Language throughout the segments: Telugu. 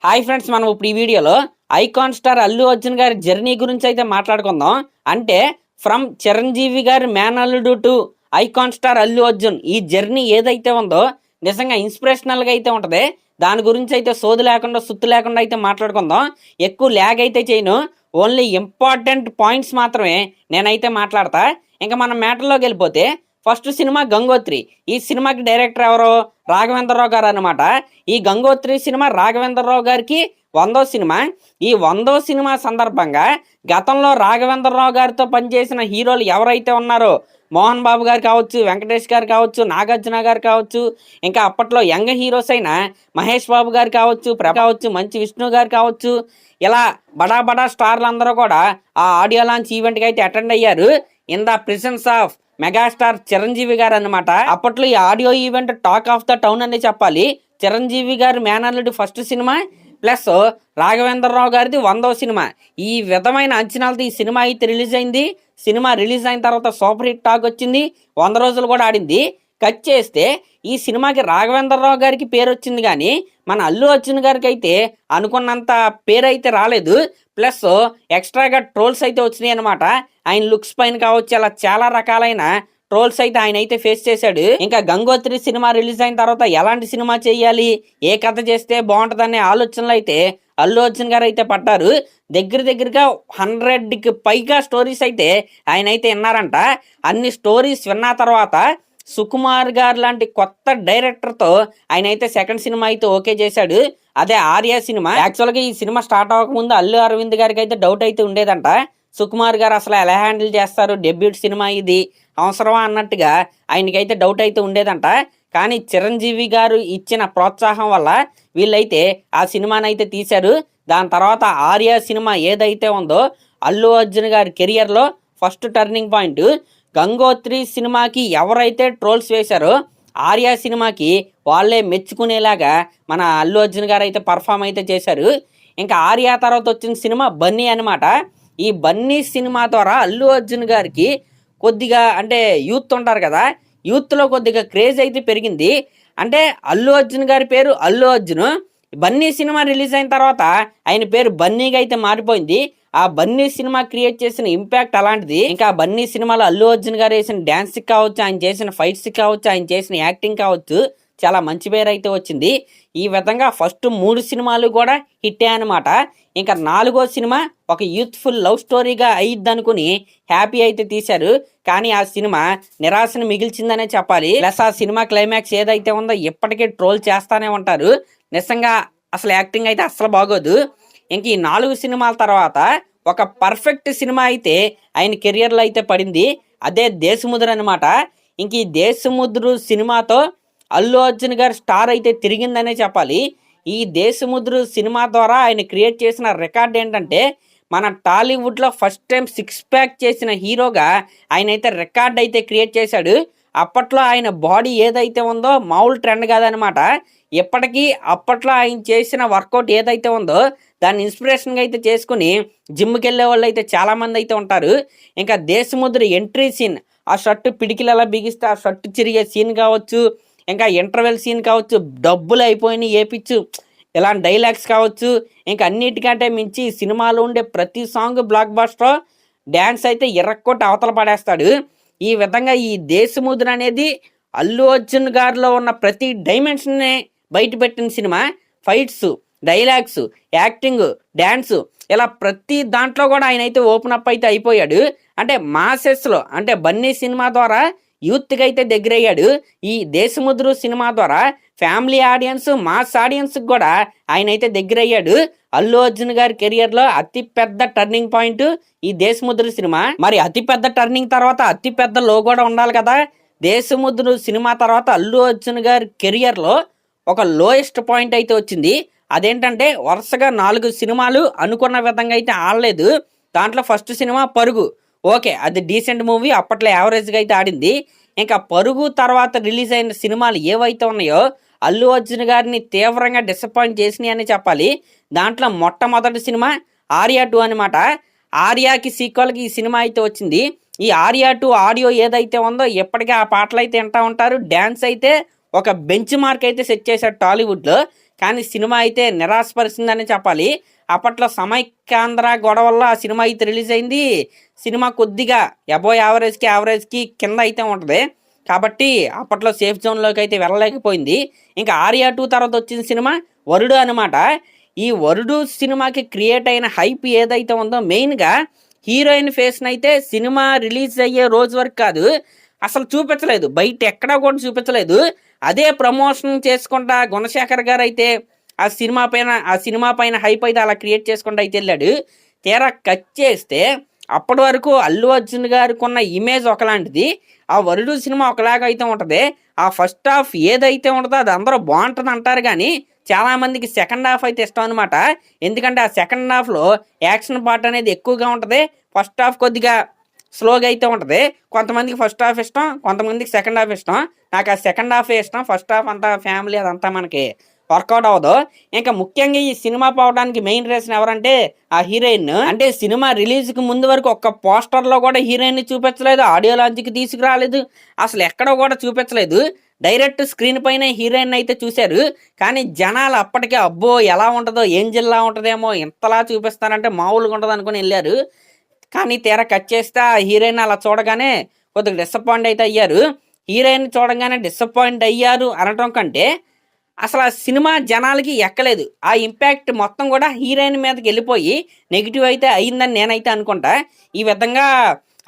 హాయ్ ఫ్రెండ్స్, మనం ఇప్పుడు ఈ వీడియోలో ఐకాన్ స్టార్ అల్లు అర్జున్ గారి జర్నీ గురించి అయితే మాట్లాడుకుందాం. అంటే ఫ్రమ్ చిరంజీవి గారి మేనల్లుడు to icon star Allu Arjun ఈ జర్నీ ఏదైతే ఉందో నిజంగా ఇన్స్పిరేషనల్గా అయితే ఉంటుంది. దాని గురించి అయితే సోది లేకుండా సుత్తు లేకుండా అయితే మాట్లాడుకుందాం. ఎక్కువ ల్యాగ్ అయితే చేయను, ఓన్లీ ఇంపార్టెంట్ పాయింట్స్ మాత్రమే నేనైతే మాట్లాడతా. ఇంకా మనం మ్యాటర్లోకి వెళ్ళిపోతే ఫస్ట్ సినిమా గంగోత్రి. ఈ సినిమాకి డైరెక్టర్ ఎవరు? రాఘవేంద్రరావు గారు అనమాట. ఈ గంగోత్రి సినిమా రాఘవేంద్రరావు గారికి 100వ సినిమా. ఈ 100వ సినిమా సందర్భంగా గతంలో రాఘవేంద్రరావు గారితో పనిచేసిన హీరోలు ఎవరైతే ఉన్నారో, మోహన్ బాబు గారు కావచ్చు, వెంకటేష్ గారు కావచ్చు, నాగార్జున గారు కావచ్చు, ఇంకా అప్పట్లో యంగ్ హీరోస్ అయిన మహేష్ బాబు గారు కావచ్చు, ప్రభ కావచ్చు, మంచి విష్ణు గారు కావచ్చు, ఇలా బడా బడా స్టార్లు అందరూ కూడా ఆ ఆడియో లాంచ్ ఈవెంట్కి అయితే అటెండ్ అయ్యారు in the presence of megastar Chiranjeevi గారు అనమాట. అప్పట్లో ఈ audio event talk of the town అనే చెప్పాలి. చిరంజీవి గారు మేనల్లుడి ఫస్ట్ సినిమా ప్లస్ రాఘవేంద్రరావు గారిది 100వ సినిమా. ఈ విధమైన అంచనాలతో ఈ సినిమా అయితే రిలీజ్ అయింది. సినిమా రిలీజ్ అయిన తర్వాత సూపర్ హిట్ టాక్ వచ్చింది, 100 రోజులు కూడా ఆడింది. కట్ చేస్తే ఈ సినిమాకి రాఘవేంద్రరావు గారికి పేరు వచ్చింది, కానీ మన అల్లు అర్జున్ గారికి అయితే అనుకున్నంత పేరు అయితే రాలేదు. ప్లస్ ఎక్స్ట్రాగా ట్రోల్స్ అయితే వచ్చినాయి అనమాట. ఆయన లుక్స్ పైన కావచ్చు, అలా చాలా రకాలైన ట్రోల్స్ అయితే ఆయన అయితే ఫేస్ చేశాడు. ఇంకా గంగోత్రి సినిమా రిలీజ్ అయిన తర్వాత ఎలాంటి సినిమా చేయాలి, ఏ కథ చేస్తే బాగుంటుందనే ఆలోచనలు అయితే అల్లు అర్జున్ గారు అయితే పడ్డారు. దగ్గరగా 100కి పైగా స్టోరీస్ అయితే ఆయన అయితే విన్నారంట. అన్ని స్టోరీస్ విన్న తర్వాత సుకుమార్ గారు లాంటి కొత్త డైరెక్టర్తో ఆయన అయితే సెకండ్ సినిమా అయితే ఓకే చేశాడు. అదే ఆర్య సినిమా. యాక్చువల్గా ఈ సినిమా స్టార్ట్ అవ్వకముందు అల్లు అరవింద్ గారికి అయితే డౌట్ అయితే ఉండేదంట, సుకుమార్ గారు అసలు ఎలా హ్యాండిల్ చేస్తారు, డెబ్యూట్ సినిమా ఇది అవసరమా అన్నట్టుగా ఆయనకైతే డౌట్ అయితే ఉండేదంట. కానీ చిరంజీవి గారు ఇచ్చిన ప్రోత్సాహం వల్ల వీళ్ళైతే ఆ సినిమాని అయితే తీశారు. దాని తర్వాత ఆర్య సినిమా ఏదైతే ఉందో అల్లు అర్జున్ గారి కెరియర్లో ఫస్ట్ టర్నింగ్ పాయింట్. గంగోత్రి సినిమాకి ఎవరైతే ట్రోల్స్ వేశారో ఆర్య సినిమాకి వాళ్ళే మెచ్చుకునేలాగా మన అల్లు అర్జున్ గారు అయితే పర్ఫామ్ అయితే చేశారు. ఇంకా ఆర్య తర్వాత వచ్చిన సినిమా బన్నీ అనమాట. ఈ బన్నీ సినిమా ద్వారా అల్లు అర్జున్ గారికి కొద్దిగా అంటే యూత్ ఉంటారు కదా, యూత్లో కొద్దిగా క్రేజ్ అయితే పెరిగింది. అంటే అల్లు అర్జున్ గారి పేరు అల్లు అర్జున్, బన్నీ సినిమా రిలీజ్ అయిన తర్వాత ఆయన పేరు బన్నీగా అయితే మారిపోయింది. ఆ బన్నీ సినిమా క్రియేట్ చేసిన ఇంపాక్ట్ అలాంటిది. ఇంకా బన్నీ సినిమాలో అల్లు అర్జున్ గారు వేసిన డ్యాన్స్ కావచ్చు, ఆయన చేసిన ఫైట్స్ కావచ్చు, ఆయన చేసిన యాక్టింగ్ కావచ్చు, చాలా మంచి పేరు అయితే వచ్చింది. ఈ విధంగా ఫస్ట్ 3 సినిమాలు కూడా హిట్టే అనమాట. ఇంకా 4వ సినిమా ఒక యూత్ఫుల్ లవ్ స్టోరీగా అయ్యిద్ది అనుకుని హ్యాపీ అయితే తీశారు. కానీ ఆ సినిమా నిరాశను మిగిల్చిందనే చెప్పాలి. ప్లస్ ఆ సినిమా క్లైమాక్స్ ఏదైతే ఉందో ఇప్పటికే ట్రోల్ చేస్తానే ఉంటారు. నిజంగా అసలు యాక్టింగ్ అయితే అసలు బాగోదు. ఇంక ఈ 4 సినిమాల తర్వాత ఒక పర్ఫెక్ట్ సినిమా అయితే ఆయన కెరియర్లో అయితే పడింది, అదే దేశముద్రు అనమాట. ఇంక ఈ దేశముద్రు సినిమాతో అల్లు అర్జున్ గారు స్టార్ అయితే తిరిగిందనే చెప్పాలి. ఈ దేశముద్రు సినిమా ద్వారా ఆయన క్రియేట్ చేసిన రికార్డ్ ఏంటంటే, మన టాలీవుడ్లో ఫస్ట్ టైం 6 ప్యాక్ చేసిన హీరోగా ఆయన అయితే రికార్డ్ అయితే క్రియేట్ చేశాడు. అప్పట్లో ఆయన బాడీ ఏదైతే ఉందో మామూలు ట్రెండ్ కాదనమాట. ఇప్పటికీ అప్పట్లో ఆయన చేసిన వర్కౌట్ ఏదైతే ఉందో దాన్ని ఇన్స్పిరేషన్గా అయితే చేసుకుని జిమ్కి వెళ్ళే వాళ్ళు అయితే చాలామంది అయితే ఉంటారు. ఇంకా దేశముద్రు ఎంట్రీ సీన్, ఆ షర్టు పిడికిలు ఎలా బిగిస్తే ఆ షర్టు చిరిగే సీన్ కావచ్చు, ఇంకా ఇంటర్వెల్ సీన్ కావచ్చు, డబ్బులు అయిపోయినాయి ఏపిచ్చు, ఇలాంటి డైలాగ్స్ కావచ్చు, ఇంకా అన్నిటికంటే మించి సినిమాలో ఉండే ప్రతి సాంగ్ బ్లాక్ బస్టర్, డ్యాన్స్ అయితే ఎర్రక్కొట్టి అవతల పడేస్తాడు. ఈ విధంగా ఈ దేశముద్రు అనేది అల్లు అర్జున్ గారిలో ఉన్న ప్రతి డైమెన్షన్ని బయటపెట్టిన సినిమా. ఫైట్స్, డైలాగ్స్, యాక్టింగ్, డ్యాన్స్, ఇలా ప్రతి దాంట్లో కూడా ఆయన అయితే ఓపెన్ అప్ అయితే అయిపోయాడు. అంటే మాసెస్లో అంటే బన్నీ సినిమా ద్వారా యూత్కి అయితే దగ్గరయ్యాడు. ఈ దేశముద్రు సినిమా ద్వారా ఫ్యామిలీ ఆడియన్స్, మాస్ ఆడియన్స్కి కూడా ఆయన అయితే దగ్గరయ్యాడు. అల్లు అర్జున్ గారి కెరియర్లో అతి పెద్ద టర్నింగ్ పాయింట్ ఈ దేశముద్రు సినిమా. మరి అతి పెద్ద టర్నింగ్ తర్వాత అతి పెద్ద లో కూడా ఉండాలి కదా. దేశముద్రు సినిమా తర్వాత అల్లు అర్జున్ గారి కెరియర్లో ఒక లోయెస్ట్ పాయింట్ అయితే వచ్చింది. అదేంటంటే వరుసగా 4 సినిమాలు అనుకున్న విధంగా అయితే ఆడలేదు. దాంట్లో ఫస్ట్ సినిమా పరుగు, ఓకే అది డీసెంట్ మూవీ, అప్పట్లో యావరేజ్గా అయితే ఆడింది. ఇంకా పరుగు తర్వాత రిలీజ్ అయిన సినిమాలు ఏవైతే ఉన్నాయో అల్లు అర్జున్ గారిని తీవ్రంగా డిసప్పాయింట్ చేసినాయి అని చెప్పాలి. దాంట్లో మొట్టమొదటి సినిమా ఆర్య 2 అనమాట. ఆర్యాకి సీక్వెల్కి ఈ సినిమా అయితే వచ్చింది. ఈ ఆర్య 2 ఆడియో ఏదైతే ఉందో ఎప్పటికీ ఆ పాటలు అయితే వింటూ ఉంటారు. డ్యాన్స్ అయితే ఒక బెంచ్ మార్క్ అయితే సెట్ చేశాడు టాలీవుడ్లో. కానీ సినిమా అయితే నిరాశపరిచిందని చెప్పాలి. అప్పట్లో సమైక్యాంధ్ర గొడవల్లో ఆ సినిమా అయితే రిలీజ్ అయింది. సినిమా కొద్దిగా అబోవ్ యావరేజ్కి కింద అయితే ఉంటుంది. కాబట్టి అప్పట్లో సేఫ్ జోన్లోకి అయితే వెళ్ళలేకపోయింది. ఇంకా ఆర్యా 2 తర్వాత వచ్చిన సినిమా వరుడు అనమాట. ఈ వరుడు సినిమాకి క్రియేట్ అయిన హైప్ ఏదైతే ఉందో మెయిన్గా హీరోయిన్ ఫేస్ని అయితే సినిమా రిలీజ్ అయ్యే రోజు వరకు కాదు అసలు చూపించలేదు, బయట ఎక్కడా కూడా చూపించలేదు. అదే ప్రమోషన్ చేసుకుంటా గుణశేఖర్ గారు అయితే ఆ సినిమా పైన హైప్ అయితే అలా క్రియేట్ చేసుకుంటూ అయితే వెళ్ళాడు. తీరా కట్ చేస్తే అప్పటి వరకు అల్లు అర్జున్ గారికి ఉన్న ఇమేజ్ ఒకలాంటిది, ఆ వరుడు సినిమా ఒకలాగా అయితే ఉంటుంది. ఆ ఫస్ట్ హాఫ్ ఏదైతే ఉంటుందో అది అందరూ బాగుంటుంది అంటారు, కానీ చాలామందికి సెకండ్ హాఫ్ అయితే ఇష్టం అనమాట. ఎందుకంటే ఆ సెకండ్ హాఫ్లో యాక్షన్ పార్ట్ అనేది ఎక్కువగా ఉంటుంది, ఫస్ట్ హాఫ్ కొద్దిగా స్లోగా అయితే ఉంటుంది. కొంతమందికి ఫస్ట్ హాఫ్ ఇష్టం, కొంతమందికి సెకండ్ హాఫ్ ఇష్టం. నాకు ఆ సెకండ్ హాఫే ఇష్టం, ఫస్ట్ హాఫ్ అంతా ఫ్యామిలీ అదంతా మనకి వర్కౌట్ అవ్వదు. ఇంకా ముఖ్యంగా ఈ సినిమా పోవడానికి మెయిన్ రీజన్ ఎవరంటే ఆ హీరోయిన్. అంటే సినిమా రిలీజ్కి ముందు వరకు ఒక్క పోస్టర్లో కూడా హీరోయిన్ చూపించలేదు, ఆడియో లాంచ్కి తీసుకురాలేదు, అసలు ఎక్కడో కూడా చూపించలేదు. డైరెక్ట్ స్క్రీన్ పైన హీరోయిన్ అయితే చూశారు. కానీ జనాలు అప్పటికే అబ్బో ఎలా ఉంటుందో, ఏంజిల్లా ఉంటుందేమో, ఇంతలా చూపిస్తారంటే మామూలుగా ఉంటుంది అనుకుని వెళ్ళారు. కానీ తీరా కట్ చేస్తే ఆ హీరోయిన్ అలా చూడగానే కొద్దిగా డిసప్పాయింట్ అయితే అయ్యారు. హీరోయిన్ చూడగానే డిసప్పాయింట్ అయ్యారు అనటం కంటే అసలు ఆ సినిమా జనాలకి ఎక్కలేదు. ఆ ఇంపాక్ట్ మొత్తం కూడా హీరోయిన్ మీదకి వెళ్ళిపోయి నెగిటివ్ అయితే అయిందని నేనైతే అనుకుంటా. ఈ విధంగా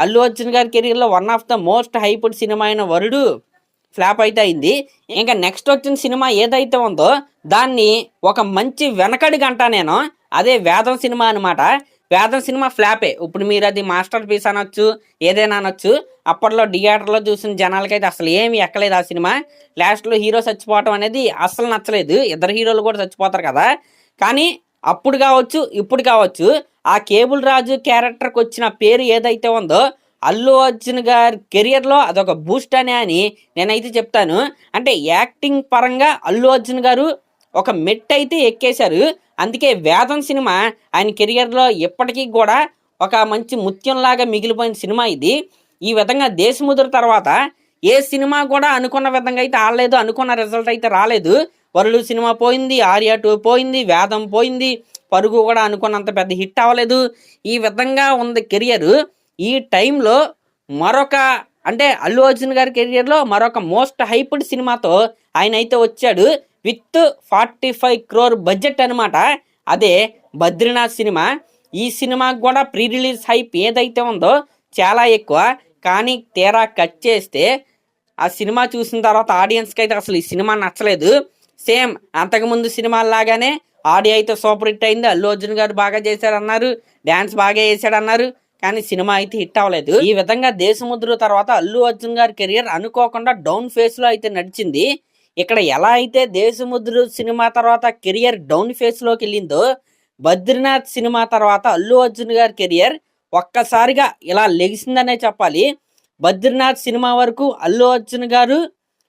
అల్లు అర్జున్ గారి కెరీర్లో one of the most hyped cinema అయిన వరుడు ఫ్లాప్ అయితే అయింది. ఇంకా నెక్స్ట్ వచ్చిన సినిమా ఏదైతే ఉందో దాన్ని ఒక మంచి వెనకడిగా అంటా నేను, అదే వేదం సినిమా అనమాట. వేదం సినిమా ఫ్లాపే. ఇప్పుడు మీరు అది మాస్టర్ పీస్ అనొచ్చు, ఏదైనా అనొచ్చు. అప్పట్లో థియేటర్లో చూసిన జనాలకైతే అసలు ఏమి ఎక్కలేదు ఆ సినిమా. లాస్ట్లో హీరో చచ్చిపోవటం అనేది అస్సలు నచ్చలేదు. ఇద్దరు హీరోలు కూడా చచ్చిపోతారు కదా. కానీ అప్పుడు కావచ్చు ఇప్పుడు కావచ్చు ఆ కేబుల్ రాజు క్యారెక్టర్కి వచ్చిన పేరు ఏదైతే ఉందో అల్లు అర్జున్ గారి కెరియర్లో అదొక బూస్ట్ అని నేనైతే చెప్తాను. అంటే యాక్టింగ్ పరంగా అల్లు అర్జున్ గారు ఒక మెట్ అయితే ఎక్కేశారు. అందుకే వేదం సినిమా ఆయన కెరియర్లో ఎప్పటికీ కూడా ఒక మంచి ముత్యంలాగా మిగిలిపోయిన సినిమా ఇది. ఈ విధంగా దేశముద్ర తర్వాత ఏ సినిమా కూడా అనుకున్న విధంగా అయితే ఆడలేదు, అనుకున్న రిజల్ట్ అయితే రాలేదు. వరుడు సినిమా పోయింది, ఆర్యా 2 పోయింది, వేదం పోయింది, పరుగు కూడా అనుకున్నంత పెద్ద హిట్ అవ్వలేదు. ఈ విధంగా ఉంది కెరియర్. ఈ టైంలో మరొక అంటే అల్లు అర్జున్ గారి కెరియర్లో మరొక మోస్ట్ హైప్డ్ సినిమాతో ఆయన అయితే వచ్చాడు విత్ 45 crore బడ్జెట్ అనమాట. అదే బద్రీనాథ్ సినిమా. ఈ సినిమాకి కూడా ప్రీ రిలీజ్ హైప్ ఏదైతే ఉందో చాలా ఎక్కువ. కానీ తీరా కట్ చేస్తే ఆ సినిమా చూసిన తర్వాత ఆడియన్స్కి అయితే అసలు ఈ సినిమా నచ్చలేదు. సేమ్ అంతకుముందు సినిమాలాగానే ఆడియో అయితే సూపర్ హిట్ అయింది, అల్లు అర్జున్ గారు బాగా చేశారన్నారు, డ్యాన్స్ బాగా వేసాడన్నారు, కానీ సినిమా అయితే హిట్ అవ్వలేదు. ఈ విధంగా దేశముద్ర తర్వాత అల్లు అర్జున్ గారి కెరియర్ అనుకోకుండా డౌన్ ఫేస్లో అయితే నడిచింది. ఇక్కడ ఎలా అయితే దేశముద్ర సినిమా తర్వాత కెరియర్ డౌన్ ఫేస్లోకి వెళ్ళిందో బద్రీనాథ్ సినిమా తర్వాత అల్లు అర్జున్ గారి కెరియర్ ఒక్కసారిగా ఇలా లెగిసిందనే చెప్పాలి. బద్రీనాథ్ సినిమా వరకు అల్లు అర్జున్ గారు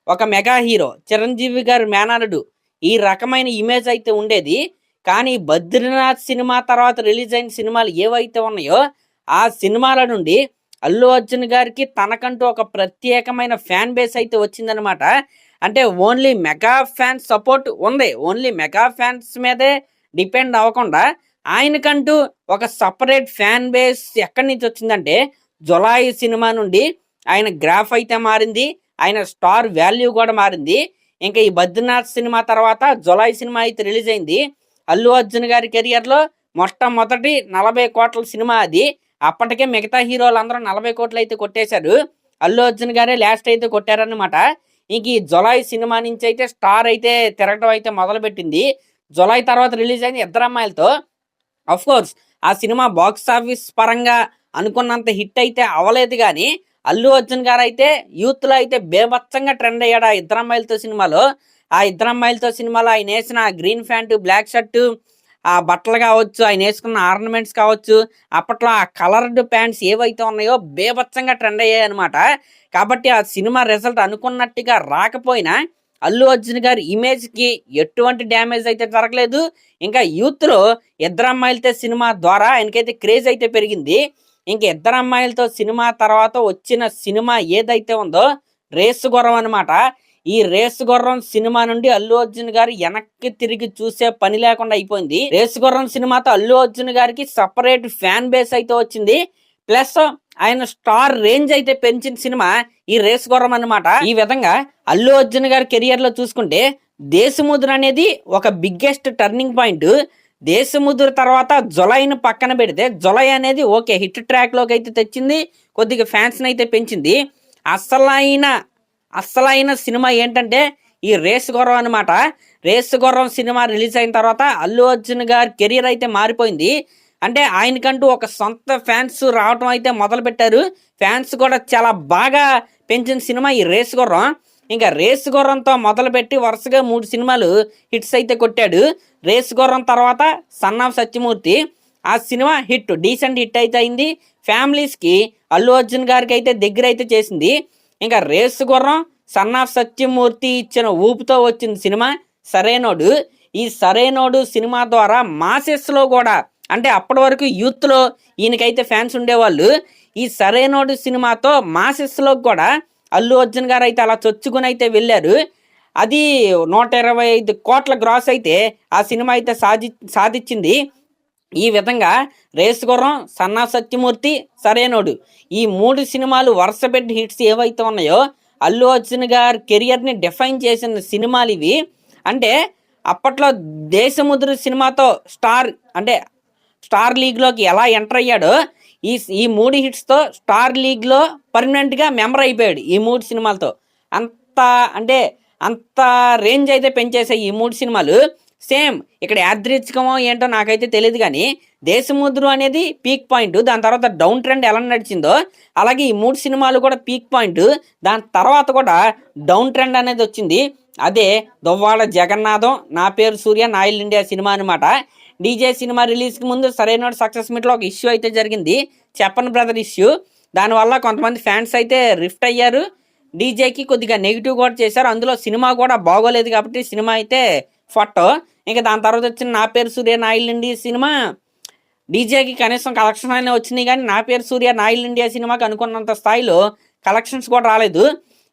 ఒక మెగా హీరో, చిరంజీవి గారు మేనల్లుడు, ఈ రకమైన ఇమేజ్ అయితే ఉండేది. కానీ బద్రీనాథ్ సినిమా తర్వాత రిలీజ్ అయిన సినిమాలు ఏవైతే ఉన్నాయో ఆ సినిమాల నుండి అల్లు అర్జున్ గారికి తనకంటూ ఒక ప్రత్యేకమైన ఫ్యాన్ బేస్ అయితే వచ్చిందనమాట. అంటే ఓన్లీ మెగా ఫ్యాన్స్ సపోర్ట్ ఉంది, ఓన్లీ మెగా ఫ్యాన్స్ మీదే డిపెండ్ అవ్వకుండా ఆయనకంటూ ఒక సపరేట్ ఫ్యాన్ బేస్ ఎక్కడి నుంచి వచ్చిందంటే జులాయి సినిమా నుండి ఆయన గ్రాఫ్ అయితే మారింది, ఆయన స్టార్ వాల్యూ కూడా మారింది. ఇంకా ఈ బద్రీనాథ్ సినిమా తర్వాత జులాయి సినిమా అయితే రిలీజ్ అయింది. అల్లు అర్జున్ గారి కెరియర్లో మొట్టమొదటి 40 కోట్ల సినిమా అది. అప్పటికే మిగతా హీరోలు అందరూ 40 కోట్లు అయితే కొట్టేశారు, అల్లు అర్జున్ గారే లాస్ట్ అయితే కొట్టారనమాట. ఇంక ఈ జులాయి సినిమా నుంచి అయితే స్టార్ అయితే తిరగడం అయితే మొదలుపెట్టింది. జులాయి తర్వాత రిలీజ్ అయింది ఇద్దరు అమ్మాయిలతో. అఫ్ కోర్స్ ఆ సినిమా బాక్స్ ఆఫీస్ పరంగా అనుకున్నంత హిట్ అయితే అవ్వలేదు, కానీ అల్లు అర్జున్ గారు అయితే యూత్లో అయితే బేభత్సంగా ట్రెండ్ అయ్యాడు ఆ ఇద్దరు అమ్మాయిలతో సినిమాలో. ఆ ఇద్దరు అమ్మాయిలతో సినిమాలో ఆయన వేసిన గ్రీన్ ప్యాంటు, బ్లాక్ షర్టు, ఆ బట్టలు కావచ్చు, ఆయన వేసుకున్న ఆర్నమెంట్స్ కావచ్చు, అప్పట్లో ఆ కలర్డ్ ప్యాంట్స్ ఏవైతే ఉన్నాయో బేభత్సంగా ట్రెండ్ అయ్యాయి అనమాట. కాబట్టి ఆ సినిమా రిజల్ట్ అనుకున్నట్టుగా రాకపోయినా అల్లు అర్జున్ గారి ఇమేజ్కి ఎటువంటి డ్యామేజ్ అయితే జరగలేదు. ఇంకా యూత్లో ఇద్దరు అమ్మాయిలతో సినిమా ద్వారా ఆయనకైతే క్రేజ్ అయితే పెరిగింది. ఇంక ఇద్దరు అమ్మాయిలతో సినిమా తర్వాత వచ్చిన సినిమా ఏదైతే ఉందో రేసు గుర్రం అనమాట. ఈ రేసు గుర్రం సినిమా నుండి అల్లు అర్జున్ గారు వెనక్కి తిరిగి చూసే పని లేకుండా అయిపోయింది. రేసు గుర్రం సినిమాతో అల్లు అర్జున్ గారికి సపరేట్ ఫ్యాన్ బేస్ అయితే వచ్చింది. ప్లస్ ఆయన స్టార్ రేంజ్ అయితే పెంచిన సినిమా ఈ రేసు గుర్రం అన్నమాట. ఈ విధంగా అల్లు అర్జున్ గారి కెరియర్ లో చూసుకుంటే దేశముద్ర అనేది ఒక బిగ్గెస్ట్ టర్నింగ్ పాయింట్. దేశముద్ర తర్వాత జొలైని పక్కన పెడితే జొలై అనేది ఓకే హిట్ ట్రాక్ లోకి అయితే తెచ్చింది, కొద్దిగా ఫ్యాన్స్ అయితే పెంచింది. అసలైన సినిమా ఏంటంటే ఈ రేసు గుర్రం అనమాట. రేసు గుర్రం సినిమా రిలీజ్ అయిన తర్వాత అల్లు అర్జున్ గారి కెరీర్ అయితే మారిపోయింది. అంటే ఆయనకంటూ ఒక సొంత ఫ్యాన్స్ రావటం అయితే మొదలు పెట్టారు. ఫ్యాన్స్ కూడా చాలా బాగా పెంచిన సినిమా ఈ రేసు గుర్రం. ఇంకా రేసు గుర్రంతో మొదలుపెట్టి వరుసగా 3 సినిమాలు హిట్స్ అయితే కొట్టాడు. రేసు గుర్రం తర్వాత సన్ ఆఫ్ సత్యమూర్తి, ఆ సినిమా డీసెంట్ హిట్ అయితే అయింది. ఫ్యామిలీస్కి అల్లు అర్జున్ గారికి అయితే దగ్గర అయితే చేసింది. ఇంకా రేసు గుర్రం, సన్ ఆఫ్ సత్యమూర్తి ఇచ్చిన ఊపుతో వచ్చిన సినిమా సరైనోడు. ఈ సరైనోడు సినిమా ద్వారా మాసెస్లో కూడా, అంటే అప్పటి వరకు యూత్లో ఈయనకైతే ఫ్యాన్స్ ఉండేవాళ్ళు. ఈ సరైనోడు సినిమాతో మాసెస్లో కూడా అల్లు అర్జున్ గారు అయితే అలా చొచ్చుకుని అయితే వెళ్ళారు. అది 125 కోట్ల గ్రాస్ అయితే ఆ సినిమా అయితే సాధించింది. ఈ విధంగా రేసు గుర్రం, సన్ ఆఫ్ సత్యమూర్తి, సరైనోడు ఈ 3 సినిమాలు వరుస పెట్టి హిట్స్ ఏవైతే ఉన్నాయో అల్లు అర్జున్ గారి కెరియర్ని డిఫైన్ చేసిన సినిమాలు ఇవి. అంటే అప్పట్లో దేశముద్ర సినిమాతో స్టార్ లీగ్లోకి ఎలా ఎంటర్ అయ్యాడో ఈ 3 హిట్స్తో స్టార్ లీగ్లో పర్మనెంట్గా మెంబర్ అయిపోయాడు. ఈ 3 సినిమాలతో అంత రేంజ్ అయితే పెంచేసాయి ఈ 3 సినిమాలు. సేమ్ ఇక్కడ యాదృచ్ఛికమో ఏంటో నాకైతే తెలియదు, కానీ దేశముద్రు అనేది పీక్ పాయింట్, దాని తర్వాత డౌన్ ట్రెండ్ ఎలా నడిచిందో అలాగే ఈ 3 సినిమాలు కూడా పీక్ పాయింట్, దాని తర్వాత కూడా డౌన్ ట్రెండ్ అనేది వచ్చింది. అదే దువ్వాడ జగన్నాథం, నా పేరు సూర్య, నా ఇల్లు ఇండియా సినిమా అనమాట. డీజే సినిమా రిలీజ్కి ముందు సరైన సక్సెస్ మీట్లో ఒక ఇష్యూ అయితే జరిగింది, చెప్పన్ బ్రదర్ ఇష్యూ. దానివల్ల కొంతమంది ఫ్యాన్స్ అయితే రిఫ్ట్ అయ్యారు, డీజేకి కొద్దిగా నెగిటివ్ కూడా చేశారు. అందులో సినిమా కూడా బాగోలేదు కాబట్టి సినిమా అయితే ఫోటో. ఇంకా దాని తర్వాత వచ్చిన నా పేరు సూర్య, నా ఇల్లు ఇండియా సినిమా డీజేకి కనీసం కలెక్షన్ అయినా వచ్చినాయి, కానీ నా పేరు సూర్య, నా ఇల్లు ఇండియా సినిమాకి అనుకున్నంత స్థాయిలో కలెక్షన్స్ కూడా రాలేదు.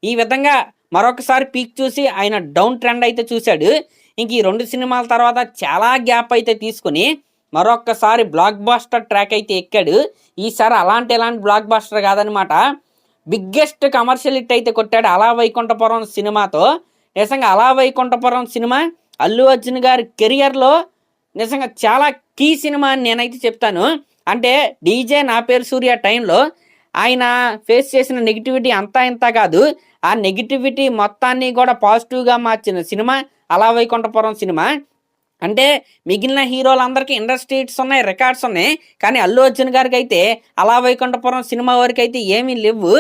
ఈ విధంగా మరొకసారి పీక్ చూసి ఆయన డౌన్ ట్రెండ్ అయితే చూశాడు. ఇంక ఈ 2 సినిమాల తర్వాత చాలా గ్యాప్ అయితే తీసుకుని మరొక్కసారి బ్లాక్ బాస్టర్ ట్రాక్ అయితే ఎక్కాడు. ఈసారి ఎలాంటి బ్లాక్ బాస్టర్ కాదనమాట, బిగ్గెస్ట్ కమర్షియల్ హిట్ అయితే కొట్టాడు అలా వైకుంఠపురం సినిమాతో. నిజంగా అలా వైకుంఠపురం సినిమా అల్లు అర్జున్ గారి కెరియర్లో నిజంగా చాలా కీ సినిమా అని నేనైతే చెప్తాను. అంటే డీజే నా పేరు సూర్య టైంలో ఆయన ఫేస్ చేసిన నెగిటివిటీ అంతా ఇంత కాదు, ఆ నెగిటివిటీ మొత్తాన్ని కూడా పాజిటివ్గా మార్చిన సినిమా అలా వైకుంఠపురం సినిమా. అంటే మిగిలిన హీరోలందరికీ ఇండస్ట్రీ హిట్స్ ఉన్నాయి, రికార్డ్స్ ఉన్నాయి, కానీ అల్లు అర్జున్ గారికి అయితే అలా వైకుంఠపురం సినిమా వరకు అయితే ఏమీ లేవు.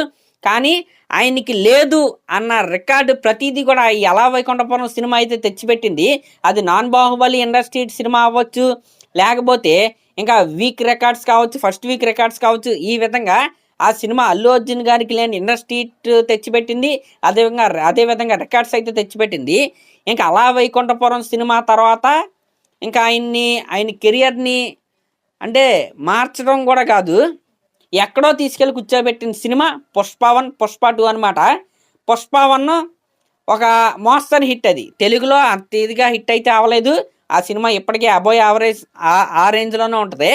కానీ ఆయనకి లేదు అన్న రికార్డు ప్రతిదీ కూడా ఈ అలా వైకుంఠపురం సినిమా అయితే తెచ్చిపెట్టింది. అది నాన్ బాహుబలి ఇండస్ట్రీ సినిమా అవ్వచ్చు, లేకపోతే ఇంకా వీక్ రికార్డ్స్ కావచ్చు, ఫస్ట్ వీక్ రికార్డ్స్ కావచ్చు. ఈ విధంగా ఆ సినిమా అల్లు అర్జున్ గారికి లేని ఇండస్ట్రీ తెచ్చిపెట్టింది, అదేవిధంగా రికార్డ్స్ అయితే తెచ్చిపెట్టింది. ఇంకా అలా వైకుంఠపురం సినిమా తర్వాత ఇంకా ఆయన కెరియర్ని అంటే మార్చడం కూడా కాదు, ఎక్కడో తీసుకెళ్ళి కూర్చోబెట్టిన సినిమా పుష్ప 1, పుష్ప 2 అనమాట. పుష్ప 1 ఒక మోస్తరు హిట్, అది తెలుగులో అంత ఇదిగా హిట్ అయితే అవ్వలేదు. ఆ సినిమా ఇప్పటికీ అబోవ్ యావరేజ్ ఆ రేంజ్లోనే ఉంటుంది.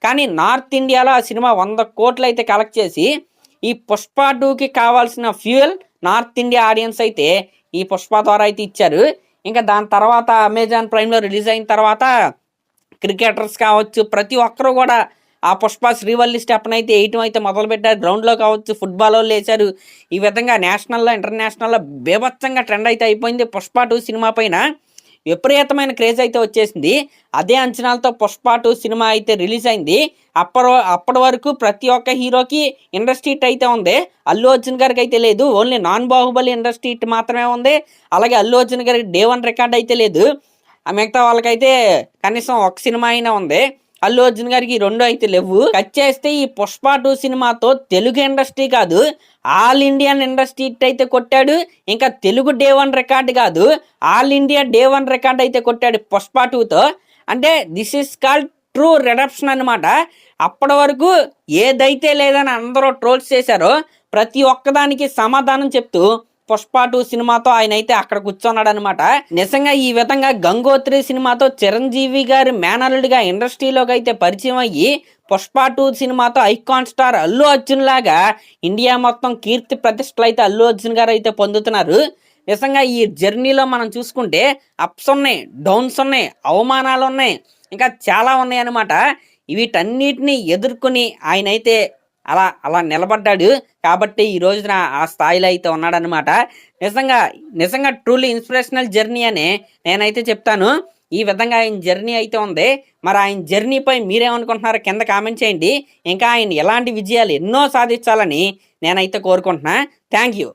కానీ నార్త్ ఇండియాలో ఆ సినిమా 100 కోట్లు అయితే కలెక్ట్ చేసి ఈ పుష్ప 2కి కావాల్సిన ఫ్యూయల్ నార్త్ ఇండియా ఆడియన్స్ అయితే ఈ పుష్ప ద్వారా అయితే ఇచ్చారు. ఇంకా దాని తర్వాత అమెజాన్ ప్రైమ్లో రిలీజ్ అయిన తర్వాత క్రికెటర్స్ కావచ్చు, ప్రతి ఒక్కరు కూడా ఆ పుష్ప శ్రీవల్లి స్టెప్ని అయితే వేయటం అయితే మొదలుపెట్టారు. గ్రౌండ్లో కావచ్చు, ఫుట్బాల్ వాళ్ళు వేశారు. ఈ విధంగా నేషనల్లో ఇంటర్నేషనల్లో బీభత్సంగా ట్రెండ్ అయితే అయిపోయింది. పుష్ప 2 సినిమా పైన విపరీతమైన క్రేజ్ అయితే వచ్చేసింది. అదే అంచనాలతో పుష్ప 2 సినిమా అయితే రిలీజ్ అయింది. అప్పటి వరకు ప్రతి ఒక్క హీరోకి ఇండస్ట్రీ హిట్ అయితే ఉంది, అల్లు అర్జున్ గారికి అయితే లేదు. Only non Baahubali industry hit మాత్రమే ఉంది. అలాగే అల్లు అర్జున్ గారికి డే 1 రికార్డ్ అయితే లేదు. మిగతా వాళ్ళకైతే కనీసం ఒక సినిమా అయినా ఉంది, అల్లు అర్జున్ గారికి 2 అయితే లేవు. కట్ చేస్తే ఈ పుష్ప 2 సినిమాతో తెలుగు ఇండస్ట్రీ కాదు, ఆల్ ఇండియన్ ఇండస్ట్రీ అయితే కొట్టాడు. ఇంకా తెలుగు డే 1 రికార్డు కాదు, ఆల్ ఇండియా డే 1 రికార్డ్ అయితే కొట్టాడు పుష్ప 2తో. అంటే దిస్ ఈస్ కాల్డ్ ట్రూ రిడప్షన్ అనమాట. అప్పటి వరకు ఏదైతే లేదని అందరూ ట్రోల్స్ చేశారో ప్రతి ఒక్కదానికి సమాధానం చెప్తూ పుష్ప 2 సినిమాతో ఆయన అయితే అక్కడ కూర్చున్నాడు అనమాట. నిజంగా ఈ విధంగా గంగోత్రి సినిమాతో చిరంజీవి గారి మేనల్లుడిగా ఇండస్ట్రీలోకి అయితే పరిచయం అయ్యి పుష్ప 2 సినిమాతో ఐకాన్ స్టార్ అల్లు అర్జున్ లాగా ఇండియా మొత్తం కీర్తి ప్రతిష్టలు అయితే అల్లు అర్జున్ గారు అయితే పొందుతున్నారు. నిజంగా ఈ జర్నీలో మనం చూసుకుంటే అప్స్ ఉన్నాయి, డౌన్స్ ఉన్నాయి, అవమానాలు ఉన్నాయి, ఇంకా చాలా ఉన్నాయి అనమాట. వీటన్నిటిని ఎదుర్కొని ఆయన అయితే అలా అలా నిలబడ్డాడు. కాబట్టి ఈ రోజున ఆ స్థాయిలో అయితే ఉన్నాడనమాట. నిజంగా నిజంగా ట్రూలీ ఇన్స్పిరేషనల్ జర్నీ అని నేనైతే చెప్తాను. ఈ విధంగా ఆయన జర్నీ అయితే ఉంది. మరి ఆయన జర్నీపై మీరేమనుకుంటున్నారో కింద కామెంట్ చేయండి. ఇంకా ఆయన ఎలాంటి విజయాలు ఎన్నో సాధించాలని నేనైతే కోరుకుంటున్నా. Thank you.